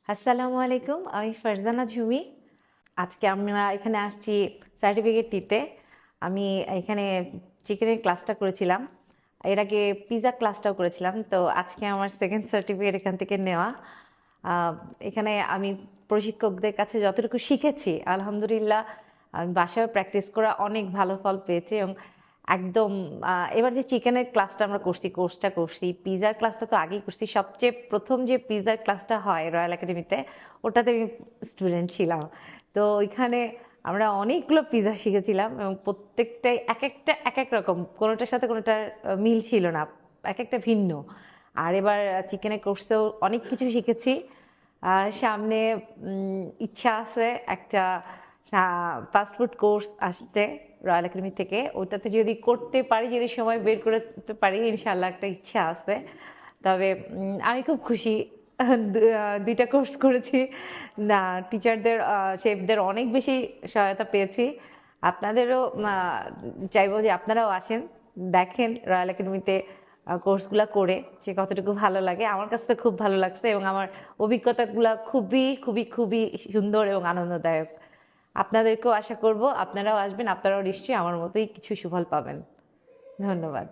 আসসালামু আলাইকুম, আমি ফারজানা ঝুমি। আজকে আমরা এখানে আসছি সার্টিফিকেট নিতে। আমি এখানে চিকেনের ক্লাসটা করেছিলাম, এর আগে পিৎজা ক্লাসটাও করেছিলাম। তো আজকে আমার সেকেন্ড সার্টিফিকেট এখান থেকে নেওয়া। আহ, এখানে আমি প্রশিক্ষকদের কাছে যতটুকু শিখেছি আলহামদুলিল্লাহ আমি বাসায় প্র্যাকটিস করা অনেক ভালো ফল পেয়েছি। এবং একদম এবার যে চিকেনের ক্লাসটা আমরা কোর্সটা করছি, পিৎজার ক্লাসটা তো আগেই করছি। সবচেয়ে প্রথম যে পিৎজার ক্লাসটা হয় রয়্যাল একাডেমিতে, ওটাতে আমি স্টুডেন্ট ছিলাম। তো ওইখানে আমরা অনেকগুলো পিৎজা শিখেছিলাম এবং প্রত্যেকটাই এক একটা এক এক রকম, কোনোটার সাথে কোনোটার মিল ছিল না, এক একটা ভিন্ন। আর এবার চিকেনের কোর্সেও অনেক কিছু শিখেছি। সামনে ইচ্ছা আছে একটা ফাস্টফুড কোর্স আসছে রয়্যাল একাডেমি থেকে, ওটাতে যদি করতে পারি, যদি সময় বের করতে পারি, ইনশাল্লাহ একটা ইচ্ছা আছে। তবে আমি খুব খুশি, দুইটা কোর্স করেছি না, টিচারদের শেফদের অনেক বেশি সহায়তা পেয়েছি। আপনাদেরও চাইবো যে আপনারাও আসেন, দেখেন রয়্যাল একাডেমিতে কোর্সগুলো করে যে কতটুকু ভালো লাগে। আমার কাছে তো খুব ভালো লাগছে এবং আমার অভিজ্ঞতাগুলো খুবই খুবই খুবই সুন্দর এবং আনন্দদায়ক। আপনাদেরকেও আশা করব আপনারাও আসবেন, আপনারাও নিশ্চয়ই আমার মতোই কিছু সুফল পাবেন। ধন্যবাদ।